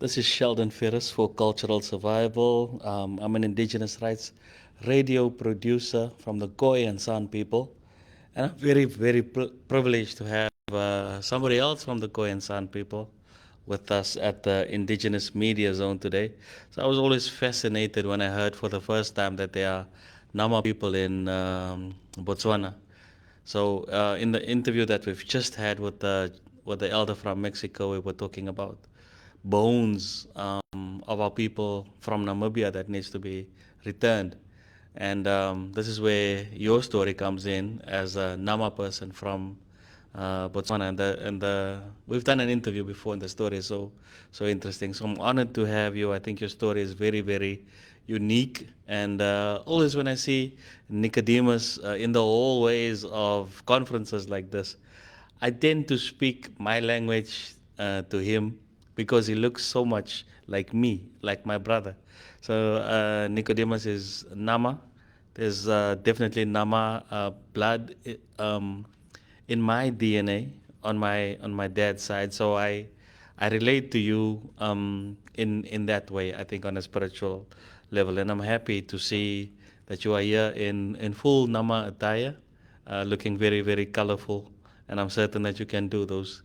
This is Sheldon Ferris for Cultural Survival. I'm an Indigenous rights radio producer from the Khoi and San people. And I'm very, very privileged to have somebody else from the Khoi and San people with us at the Indigenous Media Zone today. So I was always fascinated when I heard for the first time that there are Nama people in Botswana. So in the interview that we've just had with the elder from Mexico, we were talking about bones of our people from Namibia that needs to be returned. And this is where your story comes in as a Nama person from Botswana. And we've done an interview before, and the story is so interesting. So I'm honored to have you. I think your story is very, very unique. And always when I see Nicodemus in the hallways of conferences like this, I tend to speak my language to him because he looks so much like me, like my brother. So Nicodemus is Nama. There's definitely Nama blood in my DNA on my dad's side. So I relate to you in that way. I think on a spiritual level, and I'm happy to see that you are here in full Nama attire, looking very very colorful, and I'm certain that you can do those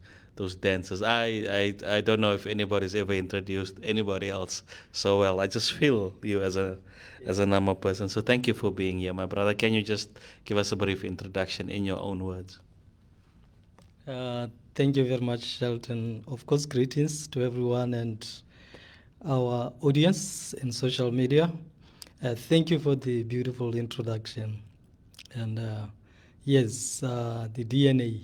dances. I don't know if anybody's ever introduced anybody else so well. I just feel you as a Nama person. So thank you for being here, my brother. Can you just give us a brief introduction in your own words? Thank you very much, Shelton. Of course, greetings to everyone and our audience in social media. Thank you for the beautiful introduction. And yes, the DNA,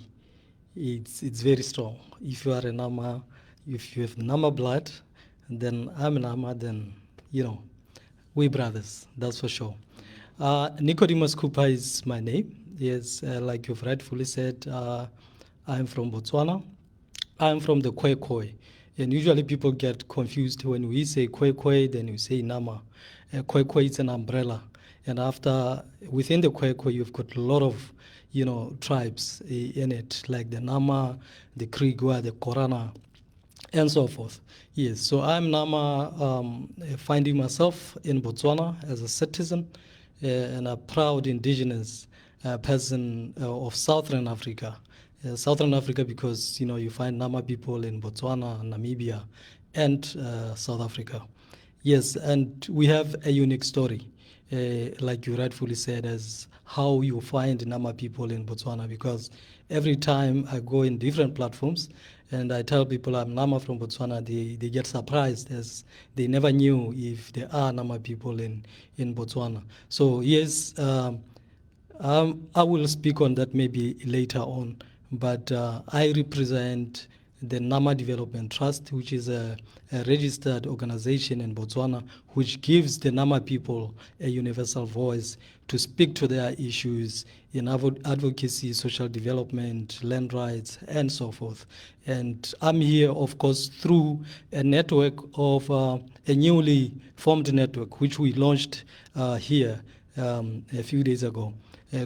it's very strong. If you are a Nama, if you have Nama blood, then I'm a Nama, then, we brothers, that's for sure. Nicodemus Cooper is my name. Yes, like you've rightfully said, I'm from Botswana. I'm from the Khoi. And usually people get confused when we say Khoi, then we say Nama. Khoi is an umbrella. And within the Khoi, you've got a lot of, tribes in it, like the Nama, the Krigwa, the Korana, and so forth. Yes, so I'm Nama, finding myself in Botswana as a citizen and a proud indigenous person of Southern Africa. Southern Africa because, you find Nama people in Botswana, Namibia, and South Africa. Yes, and we have a unique story, like you rightfully said, as how you find Nama people in Botswana, because every time I go in different platforms and I tell people I'm Nama from Botswana, they get surprised as they never knew if there are Nama people in Botswana. So yes, I will speak on that maybe later on, but I represent the Nama Development Trust, which is a registered organization in Botswana, which gives the Nama people a universal voice to speak to their issues in advocacy, social development, land rights, and so forth. And I'm here, of course, through a network of a newly formed network, which we launched here a few days ago,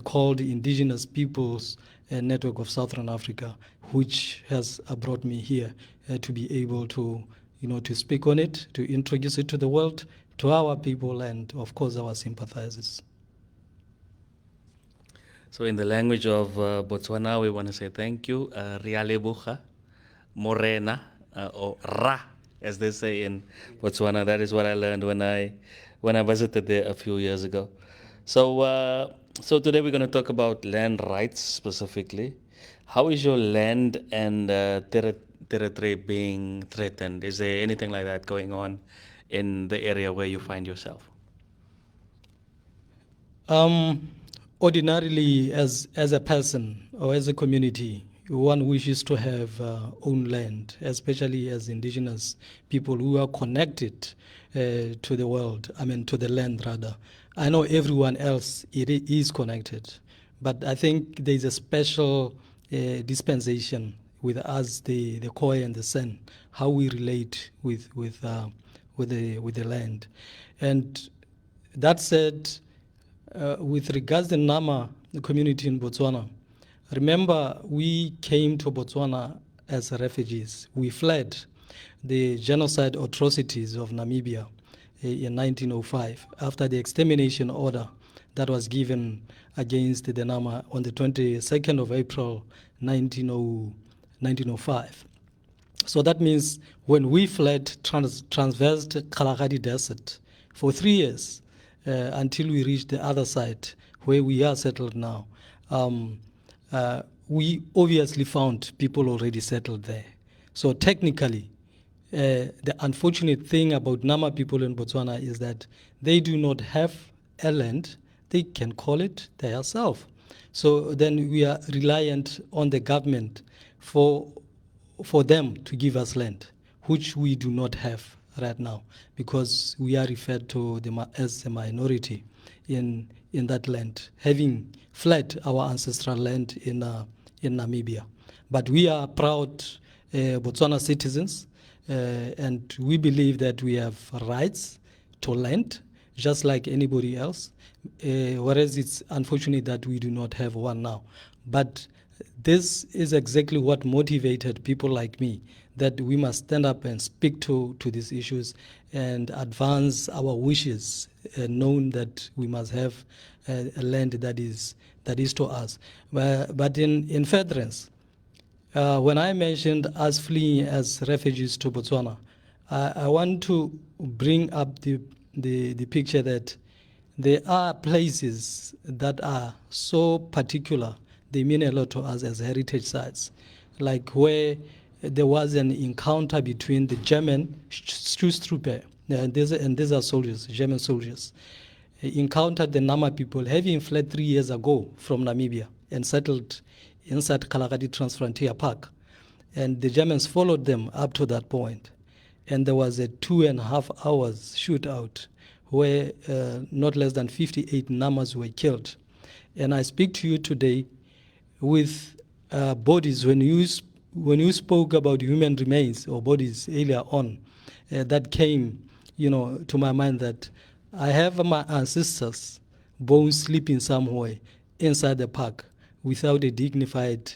called Indigenous Peoples Network of Southern Africa, which has brought me here to be able to, to speak on it, to introduce it to the world, to our people, and of course our sympathizers. So in the language of Botswana, we want to say thank you, Rialebucha, Morena, or Ra, as they say in Botswana. That is what I learned when I visited there a few years ago. So today we're going to talk about land rights specifically. How is your land and territory being threatened? Is there anything like that going on in the area where you find yourself? Ordinarily, as a person or as a community, one wishes to have own land, especially as indigenous people who are connected to the world, to the land rather. I know everyone else is connected, but I think there's a special dispensation with us, the Khoi and the San, how we relate with the land. And that said, with regards to the Nama community in Botswana, remember we came to Botswana as refugees. We fled the genocide atrocities of Namibia in 1905 after the extermination order that was given against the Nama on the 22nd of April 1905. So that means when we fled transversed Kalahari Desert for 3 years until we reached the other side where we are settled now, we obviously found people already settled there. So technically, the unfortunate thing about Nama people in Botswana is that they do not have a land they can call it themselves. So then we are reliant on the government for them to give us land, which we do not have right now because we are referred to as a minority in that land, having fled our ancestral land in Namibia. But we are proud Botswana citizens, and we believe that we have rights to land just like anybody else, whereas it's unfortunate that we do not have one now. But this is exactly what motivated people like me, that we must stand up and speak to these issues and advance our wishes, knowing that we must have a land that is to us. But in furtherance, when I mentioned us fleeing as refugees to Botswana, I want to bring up the picture that there are places that are so particular, they mean a lot to us as heritage sites, like where there was an encounter between the German Schutztruppe, and these are soldiers, German soldiers, encountered the Nama people, having fled 3 years ago from Namibia and settled inside Kalahari Transfrontier Park. And the Germans followed them up to that point. And there was a 2.5 hours shootout where not less than 58 Namas were killed. And I speak to you today with bodies. When you spoke about human remains or bodies earlier on, that came, to my mind that I have my ancestors' bones sleeping somewhere inside the park without a dignified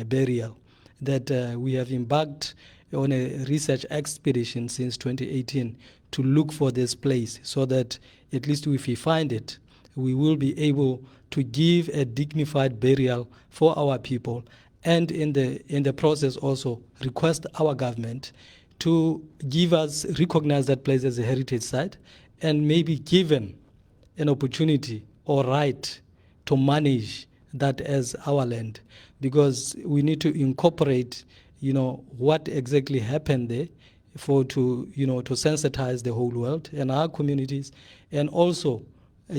burial. That we have embarked on a research expedition since 2018 to look for this place so that at least if we find it, we will be able to give a dignified burial for our people, and in the process also request our government to recognize that place as a heritage site and maybe given an opportunity or right to manage that as our land, because we need to incorporate what exactly happened there to sensitize the whole world and our communities, and also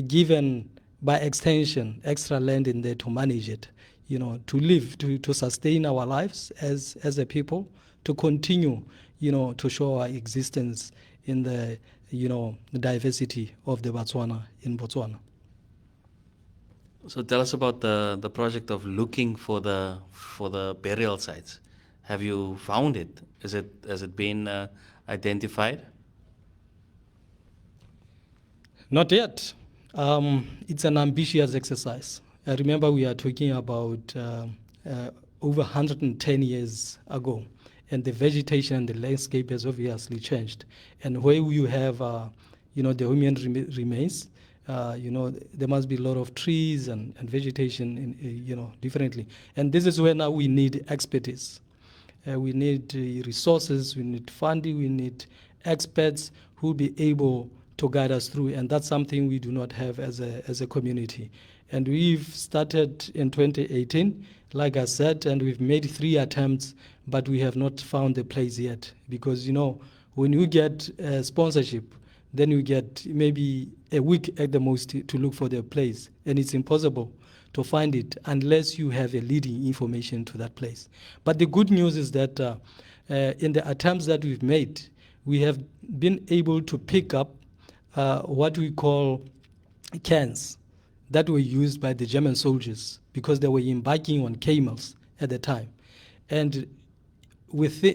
given by extension extra land in there to manage it, to live, to sustain our lives as a people, to continue to show our existence in the diversity of the Botswana in Botswana. So tell us about the project of looking for the burial sites. Have you found it? Has it been identified? Not yet. It's an ambitious exercise. I remember we are talking about over 110 years ago, and the vegetation and the landscape has obviously changed. And where you have, the human remains, there must be a lot of trees and vegetation, differently. And this is where now we need expertise. We need resources, we need funding, we need experts who will be able to guide us through, and that's something we do not have as a community. And we've started in 2018, like I said, and we've made 3 attempts, but we have not found the place yet. Because, when you get sponsorship, then you get maybe a week at the most to look for the place, and it's impossible to find it unless you have a leading information to that place. But the good news is that in the attempts that we've made, we have been able to pick up what we call cans that were used by the German soldiers because they were embarking on camels at the time. And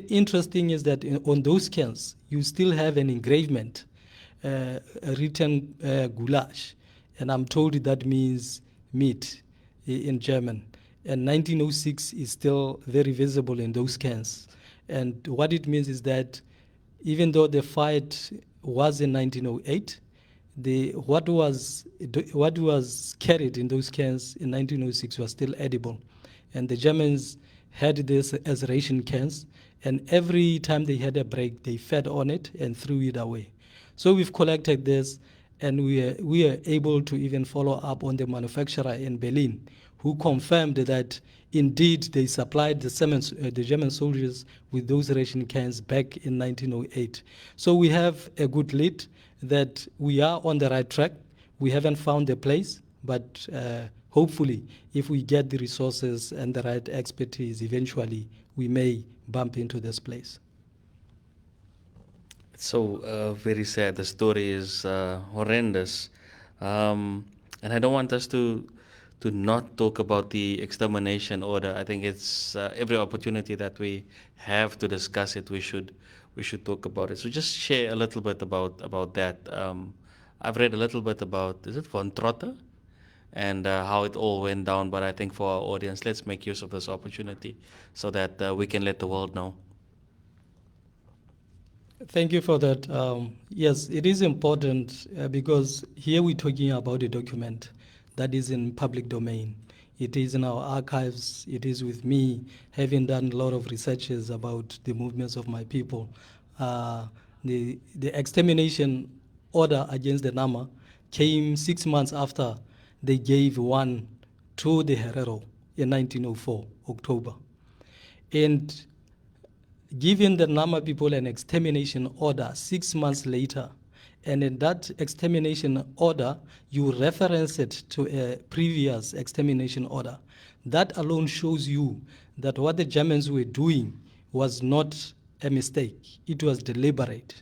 interesting is that on those cans, you still have an engravement, written goulash. And I'm told that means meat in German. And 1906 is still very visible in those cans. And what it means is that even though the fight was in 1908, what was carried in those cans in 1906 was still edible, and the Germans had this as ration cans, and every time they had a break, they fed on it and threw it away. So we've collected this, and we are able to even follow up on the manufacturer in Berlin, who confirmed that indeed they supplied the German soldiers with those ration cans back in 1908. So we have a good lead that we are on the right track. We haven't found the place, but hopefully, if we get the resources and the right expertise, eventually we may bump into this place. It's so very sad. The story is horrendous, and I don't want us to not talk about the extermination order. I think it's every opportunity that we have to discuss it, we should talk about it. So just share a little bit about that. I've read a little bit about, is it von Trotter, and how it all went down. But I think for our audience, let's make use of this opportunity so that we can let the world know. Thank you for that. Yes, it is important because here we're talking about a document that is in public domain. It is in our archives. It is with me, having done a lot of researches about the movements of my people. The extermination order against the Nama came 6 months after they gave one to the Herero in 1904, October. And giving the Nama people an extermination order 6 months later, and in that extermination order, you reference it to a previous extermination order. That alone shows you that what the Germans were doing was not a mistake, it was deliberate.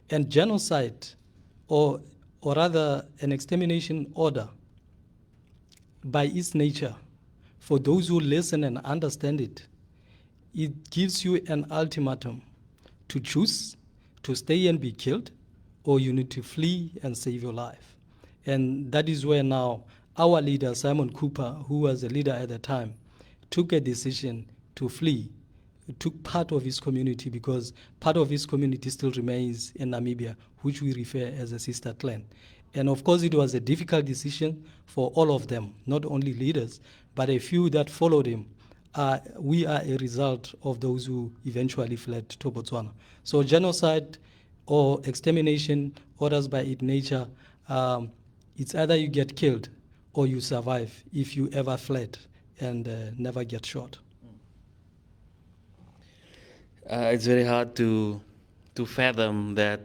And genocide, or, or rather, an extermination order, by its nature, for those who listen and understand it, it gives you an ultimatum to choose to stay and be killed, or you need to flee and save your life. And that is where now our leader, Simon Cooper, who was the leader at the time, took a decision to flee. He took part of his community, because part of his community still remains in Namibia, which we refer as a sister clan. And of course, it was a difficult decision for all of them, not only leaders, but a few that followed him. We are a result of those who eventually fled to Botswana. So genocide or extermination orders by its nature, it's either you get killed or you survive if you ever fled and never get shot. It's very hard to fathom that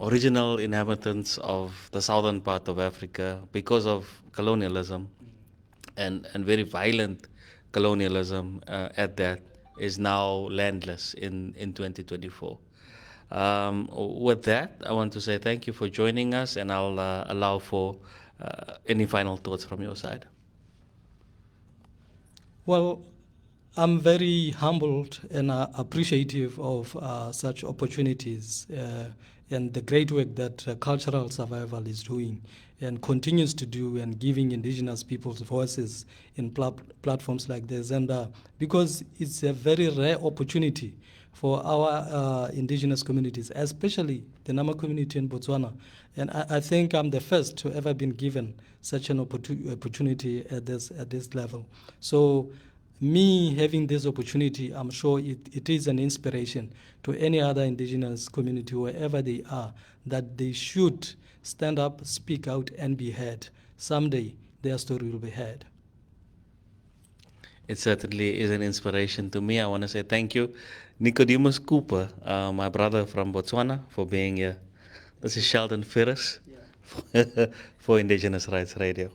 original inhabitants of the southern part of Africa, because of colonialism and very violent colonialism at that, is now landless in 2024. With that, I want to say thank you for joining us, and I'll allow for any final thoughts from your side. Well, I'm very humbled and appreciative of such opportunities and the great work that cultural survival is doing and continues to do, and giving indigenous people's voices in platforms like this. And because it's a very rare opportunity for our indigenous communities, especially the Nama community in Botswana. And I think I'm the first to ever been given such an opportunity at this level. So me having this opportunity, I'm sure it is an inspiration to any other indigenous community, wherever they are, that they should stand up, speak out, and be heard. Someday their story will be heard. It certainly is an inspiration to me. I want to say thank you, Nichodimas Cooper, my brother from Botswana, for being here. This is Sheldon Ferris for Indigenous Rights Radio.